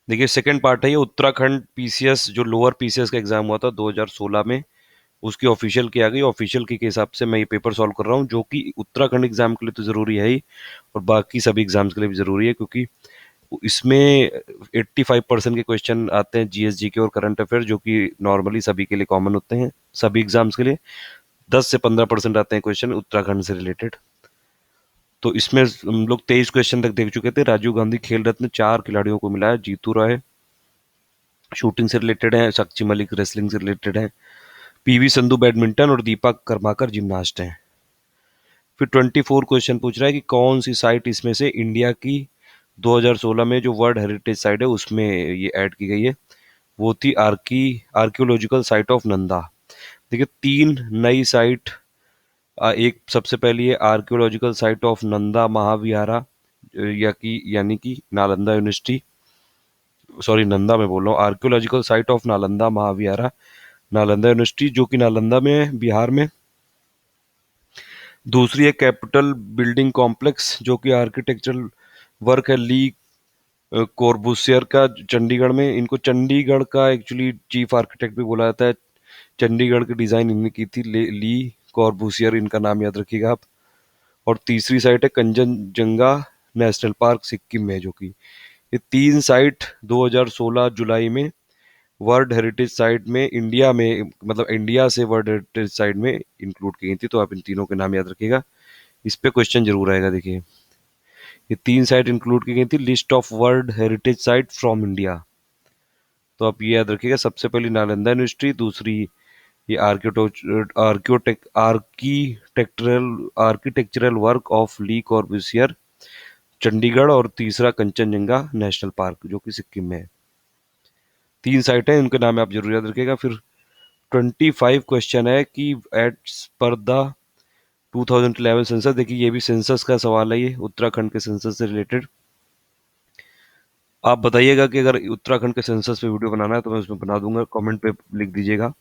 देखिए second part है ये, उत्तराखंड पीसीएस जो लोअर पीसीएस का एग्जाम हुआ था 2016 में, उसकी ऑफिशियल की आ गई। ऑफिशियल की के हिसाब से मैं ये पेपर सॉल्व कर रहा हूँ, जो कि उत्तराखंड एग्जाम के लिए तो जरूरी है ही, और बाकी सभी एग्जाम्स के लिए भी जरूरी है, क्योंकि इसमें 85% के क्वेश्चन आते हैं जीएसजी के और करंट अफेयर, जो कि नॉर्मली सभी के लिए कॉमन होते हैं, सभी एग्जाम्स के लिए। 10 से 15% आते हैं क्वेश्चन उत्तराखंड से रिलेटेड। तो इसमें हम लोग 23 क्वेश्चन तक देख चुके थे। राजीव गांधी खेल रत्न 4 खिलाड़ियों को मिला है। जीतू राय शूटिंग से रिलेटेड है, साक्षी मलिक रेसलिंग से रिलेटेड है, पीवी संधू बैडमिंटन और दीपा कर्माकर जिम्नास्ट हैं। फिर 24 क्वेश्चन पूछ रहा है कि कौन सी साइट इसमें से इंडिया की 2016 में जो वर्ल्ड हेरिटेज साइट है उसमें ये ऐड की गई है। वो थी आर्कियोलॉजिकल साइट ऑफ नंदा। देखिए 3 नई साइट, एक सबसे पहली है archaeological site of Nanda Mahavihara, या कि यानी कि नालंदा यूनिवर्सिटी, सॉरी नंदा में बोल रहा हूँ, archaeological site of Nalanda Mahavihara, Nalanda university, जो कि नालंदा में है, बिहार में। दूसरी है कैपिटल बिल्डिंग कॉम्प्लेक्स, जो कि आर्किटेक्चरल वर्क है ली कोर्बूसियर का, चंडीगढ़ में। इनको चंडीगढ़ का एक्चुअली चीफ आर्किटेक्ट भी बोला जाता है। चंडीगढ़ की डिजाइन इन्होंने की थी, ली कॉर्बूसियर, इनका नाम याद रखिएगा आप। और तीसरी साइट है कंचनजंगा नेशनल पार्क, सिक्किम में, जो कि ये 3 साइट 2016 जुलाई में वर्ल्ड हेरिटेज साइट में इंडिया में, मतलब इंडिया से वर्ल्ड हेरिटेज साइट में इंक्लूड की गई थी। तो आप इन तीनों के नाम याद रखिएगा, इस पे क्वेश्चन जरूर आएगा। देखिए ये 3 साइट इंक्लूड की गई थी list of world heritage site from India. तो आप ये याद रखिएगा, सबसे पहली नालंदा यूनिवर्सिटी, दूसरी ये architectural work of Lee Corbusier Chandigarh, और तीसरा कंचनजंगा नेशनल पार्क, जो कि सिक्किम में है। 3 साइट है, उनके नाम आप जरूर याद रखिएगा। फिर 25 क्वेश्चन है कि एट पर द 2011 सेंसस, देखिए ये भी सेंसस का सवाल है, ये उत्तराखंड के सेंसस से रिलेटेड। आप बताइएगा कि अगर उत्तराखंड के सेंसस पे वीडियो बनाना है तो मैं उसमें बना दूंगा, कमेंट पे लिख दीजिएगा।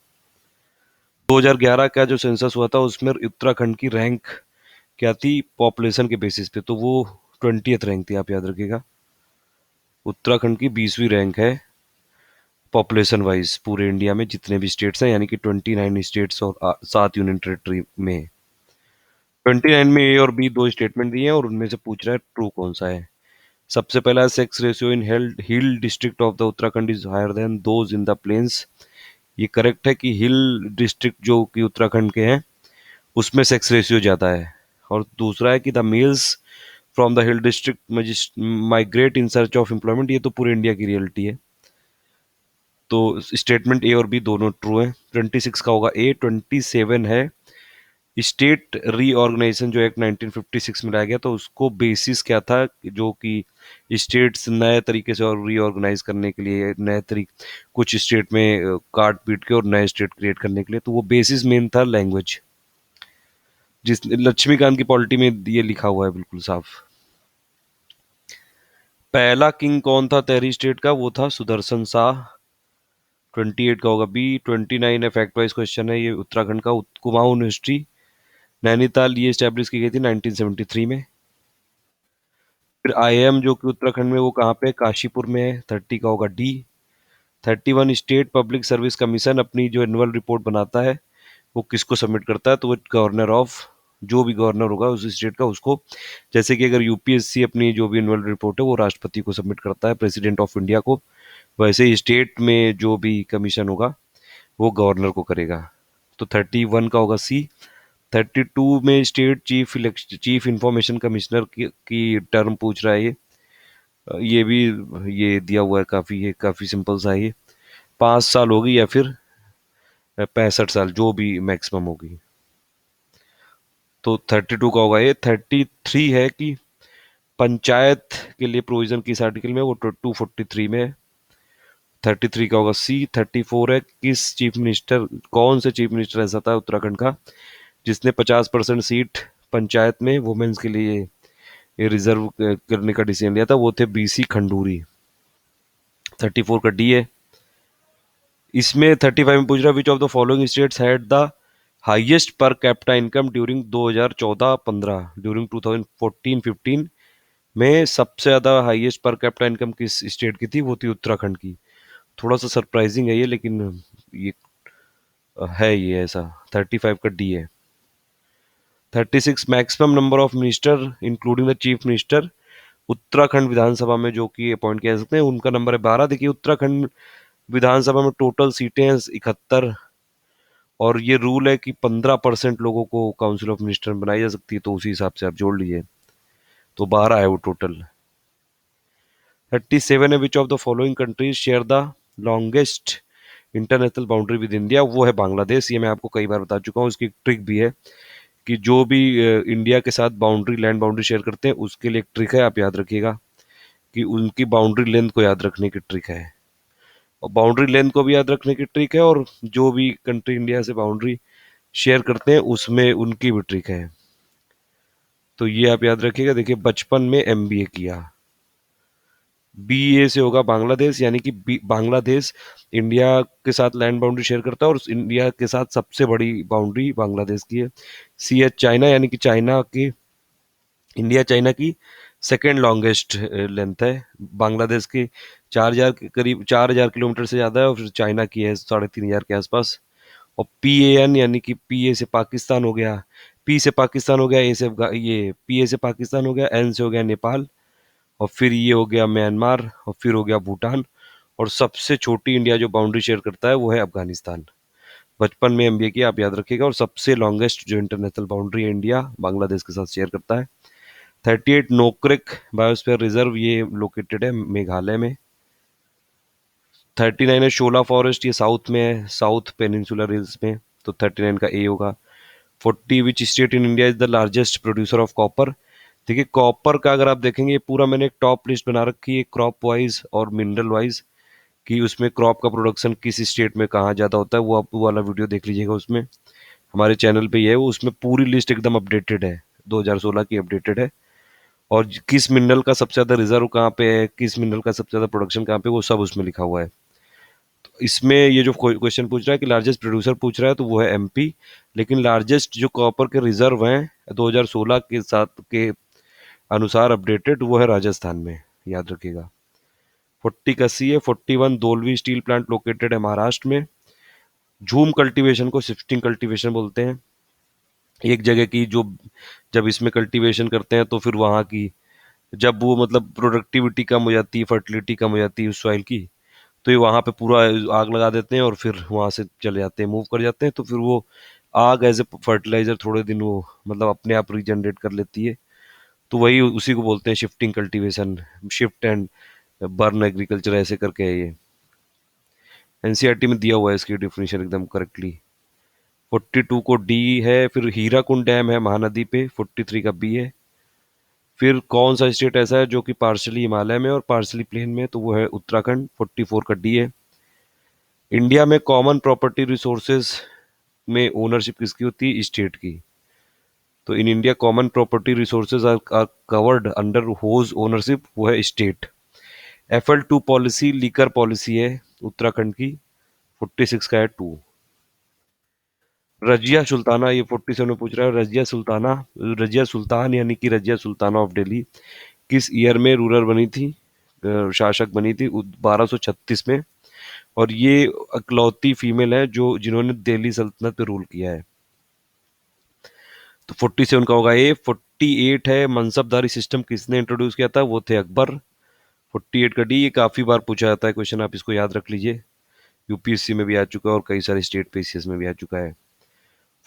2011 का जो सेंसस हुआ था उसमें उत्तराखंड की रैंक क्या थी पॉपुलेशन के बेसिस पे, तो वो 20th रैंक थी, आप याद रखिएगा। उत्तराखंड की 20वीं रैंक है पॉपुलेशन वाइज पूरे इंडिया में जितने भी स्टेट्स हैं, यानी कि 29 स्टेट्स और 7 यूनियन टेरिटरी में। 29 में ए और बी दो स्टेटमेंट दिए हैं, और उनमें से पूछ रहा है ट्रू कौन सा है। सबसे पहला sex ratio in hill district of the Uttarakhand is higher than those in the plains. ये करेक्ट है कि हिल डिस्ट्रिक्ट जो कि उत्तराखंड के हैं उसमें सेक्स रेशियो ज़्यादा है। और दूसरा है कि the mails from the hill district migrate in search of employment. ये तो पूरे इंडिया की रियलिटी है, तो स्टेटमेंट ए और बी दोनों ट्रू है। 26 का होगा ए। 27 है स्टेट रीऑर्गेनाइजेशन जो एक्ट 1956 में लाया गया, तो उसको बेसिस क्या था, जो कि स्टेट्स नए तरीके से और रीऑर्गेनाइज करने के लिए, नए तरीके कुछ स्टेट में काट पीट के और नए स्टेट क्रिएट करने के लिए, तो वो बेसिस मेन था लैंग्वेज, जिस लक्ष्मीकांत की पॉलिटी में ये लिखा हुआ है बिल्कुल साफ। पहला किंग कौन था तेहरी स्टेट का, वो था सुदर्शन शाह। 28 का होगा बी। 29 है फैक्ट वाइज क्वेश्चन है, ये उत्तराखंड का कुमाऊं यूनिवर्सिटी नैनीताल ये स्टैब्लिश की गई थी 1973 में। फिर आईआईएम जो कि उत्तराखंड में, वो कहाँ पे, काशीपुर में है। 30 का होगा D. 31 state public service commission अपनी जो एनुअल रिपोर्ट बनाता है वो किसको सबमिट करता है, तो वो गवर्नर ऑफ, जो भी गवर्नर होगा उस स्टेट का उसको। जैसे कि अगर यूपीएससी अपनी जो भी एनुअल रिपोर्ट है वो राष्ट्रपति को सबमिट करता है, प्रेसिडेंट ऑफ इंडिया को, वैसे ही स्टेट में जो भी कमीशन होगा वो गवर्नर को करेगा। तो 31 का होगा सी। 32 में स्टेट चीफ इंफॉर्मेशन कमिश्नर की टर्म पूछ रहा है ये भी ये दिया हुआ है काफी, ये काफी सिंपल सा है ये। 5 साल होगी या फिर 65 साल, जो भी मैक्सिमम होगी। तो 32 का होगा ये। 33 है कि पंचायत के लिए प्रोविजन किस आर्टिकल में, वो 243 में है। 33 का होगा सी। 34 है किस चीफ मिनिस्टर, कौन से चीफ मिनिस्टर ऐसा था उत्तराखंड का जिसने 50% सीट पंचायत में वुमेन्स के लिए ये रिजर्व करने का डिसीजन लिया था, वो थे बीसी खंडूरी। 34 का डी है। इसमें 35 में पूछ रहा है which of the following states had the highest per capita income during 2014-15, during 2014-15 में सबसे ज़्यादा हाईएस्ट पर कैपिटा इनकम किस स्टेट की थी? वो थी उत्तराखंड की। थोड़ा सा सरप्राइजिंग है ये, लेकिन ये है, ये ऐसा 35 का डी है। 36 maximum number of minister including the chief minister Uttarakhand विधानसभा में जो कि अपॉइंट किया जा सकते हैं, उनका नंबर है 12। देखिए उत्तराखंड विधानसभा में टोटल सीटें हैं 71, और ये रूल है कि 15% लोगों को काउंसिल ऑफ मिनिस्टर में बनाई जा सकती है, तो उसी हिसाब से आप जोड़ लीजिए, तो 12 है वो टोटल। 37 है, which of the following countries share the longest international boundary with India? वो है बांग्लादेश। ये मैं आपको कई बार बता चुका हूँ। इसकी ट्रिक भी है कि जो भी इंडिया के साथ बाउंड्री, लैंड बाउंड्री शेयर करते हैं, उसके लिए एक ट्रिक है, आप याद रखिएगा कि उनकी बाउंड्री लेंथ को याद रखने की ट्रिक है, और बाउंड्री लेंथ को भी याद रखने की ट्रिक है, और जो भी कंट्री इंडिया से बाउंड्री शेयर करते हैं उसमें उनकी भी ट्रिक है। तो ये आप याद रखिएगा। देखिए बचपन में एमबीए किया, बीए से होगा बांग्लादेश, यानी कि बांग्लादेश इंडिया के साथ लैंड बाउंड्री शेयर करता है, और इंडिया के साथ सबसे बड़ी बाउंड्री बांग्लादेश की है। सी एच चाइना, यानी कि चाइना की, इंडिया चाइना की सेकेंड लॉन्गेस्ट लेंथ है। बांग्लादेश की 4,000 के करीब, 4,000 किलोमीटर से ज़्यादा है, और फिर चाइना की है 3,500 के आसपास। और पी ए एन, यानी कि पी ए से पाकिस्तान हो गया, पी से पाकिस्तान हो गया, ए से ये पी ए से पाकिस्तान हो गया, एन से हो गया नेपाल, और फिर ये हो गया म्यांमार, और फिर हो गया भूटान, और सबसे छोटी इंडिया जो बाउंड्री शेयर करता है वो है अफगानिस्तान। बचपन में एमबीए किया, आप याद रखिएगा। और सबसे लॉन्गेस्ट जो इंटरनेशनल बाउंड्री है इंडिया बांग्लादेश के साथ शेयर करता है। 38 नोक्रेक बायोस्फीयर रिजर्व, ये लोकेटेड है मेघालय में। 39 है शोला फॉरेस्ट, ये साउथ में है, साउथ पेनिनसुलर हिल्स में, तो 39 का ए होगा। 40 which state in India is the largest producer of copper? देखिए कॉपर का अगर आप देखेंगे, ये पूरा मैंने एक टॉप लिस्ट बना रखी है क्रॉप वाइज और मिनरल वाइज, कि उसमें क्रॉप का प्रोडक्शन किस स्टेट में कहाँ ज़्यादा होता है। वो आप वो वाला वीडियो देख लीजिएगा, उसमें हमारे चैनल पे ही है वो, उसमें पूरी लिस्ट एकदम अपडेटेड है, 2016 की अपडेटेड है। और किस मिनरल का सबसे ज़्यादा रिजर्व कहाँ पे है, किस मिनरल का सबसे ज़्यादा प्रोडक्शन कहाँ पे, वो सब उसमें लिखा हुआ है। तो इसमें ये जो क्वेश्चन पूछ रहा है कि लार्जेस्ट प्रोड्यूसर पूछ रहा है, तो वो है एमपी। लेकिन लार्जेस्ट जो कॉपर के रिजर्व हैं 2016 के साथ के अनुसार अपडेटेड, वो है राजस्थान में, याद रखिएगा। 40 का सी है। 41 दोलवी स्टील प्लांट लोकेटेड है महाराष्ट्र में। झूम कल्टीवेशन को शिफ्टिंग कल्टीवेशन बोलते हैं। एक जगह की जो, जब इसमें कल्टीवेशन करते हैं तो फिर वहाँ की, जब वो मतलब प्रोडक्टिविटी कम हो जाती है, फर्टिलिटी कम हो जाती है उस सॉइल की, तो ये वहाँ पे पूरा आग लगा देते हैं, और फिर वहाँ से चले जाते हैं, मूव कर जाते हैं, तो फिर वो आग एज ए फर्टिलाइजर थोड़े दिन वो मतलब अपने आप रीजनरेट कर लेती है। तो वही उसी को बोलते हैं shifting cultivation, shift and burn agriculture, ऐसे करके है ये। एनसीईआरटी में दिया हुआ है इसकी डिफिनेशन एकदम करेक्टली। 42 को डी है। फिर हीराकुंड डैम है महानदी पे, 43 का बी है। फिर कौन सा स्टेट ऐसा है जो कि पार्शली हिमालय में और पार्शली प्लेन में, तो वो है उत्तराखंड, 44 का डी है। इंडिया में कॉमन प्रॉपर्टी रिसोर्सेज में ओनरशिप किसकी होती है? स्टेट की। तो in India common property resources are covered under whose ownership, वो है state. FL2 policy liquor policy है उत्तराखंड की, 46 का है 2। रजिया सुल्ताना, ये 47 में पूछ रहा है, रजिया सुल्ताना, रजिया सुल्तान यानी कि रजिया सुल्ताना ऑफ दिल्ली किस ईयर में रूलर बनी थी, शासक बनी थी? 1236 में। और ये इकलौती फीमेल है जो जिन्होंने दिल्ली सल्तनत पे रूल किया है। तो 47 का होगा ए। 48 है मनसबदारी सिस्टम किसने इंट्रोड्यूस किया था? वो थे अकबर, 48 का डी। ये काफी बार पूछा जाता है क्वेश्चन, आप इसको याद रख लीजिए, यूपीएससी में भी आ चुका है और कई सारे स्टेट पीसीएस में भी आ चुका है।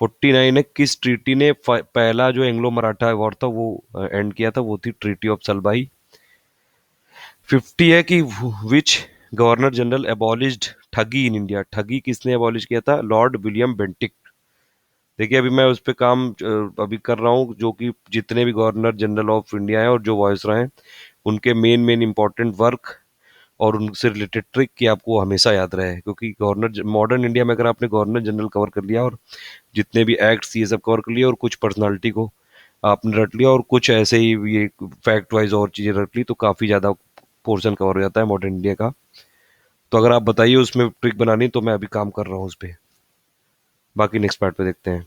49 है किस ट्रीटी ने पहला जो एंग्लो मराठा वॉर था वो एंड किया था? वो थी ट्रीटी ऑफ सलबाई। 50 है कि विच गवर्नर जनरल एबॉलिश्ड ठगी इन इंडिया? ठगी किसने एबॉलिश किया था? Lord William Bentinck. देखिए अभी मैं उस पर काम अभी कर रहा हूँ, जो कि जितने भी गवर्नर जनरल ऑफ इंडिया हैं और जो वॉइसरॉय हैं, उनके मेन मेन इंपॉर्टेंट वर्क और उनसे रिलेटेड ट्रिक की आपको हमेशा याद रहे, क्योंकि गवर्नर मॉडर्न इंडिया में अगर आपने गवर्नर जनरल कवर कर लिया और जितने भी एक्ट्स ये सब कवर कर लिया और कुछ पर्सनालिटी को आपने रट लिया और कुछ ऐसे ही ये फैक्ट वाइज और चीज़ें रट ली, तो काफ़ी ज़्यादा पोर्शन कवर हो जाता है मॉडर्न इंडिया का। तो अगर आप बताइए उसमें ट्रिक बनानी, तो मैं अभी काम कर रहा हूँ उस पर। बाकी नेक्स्ट पार्ट पे देखते हैं।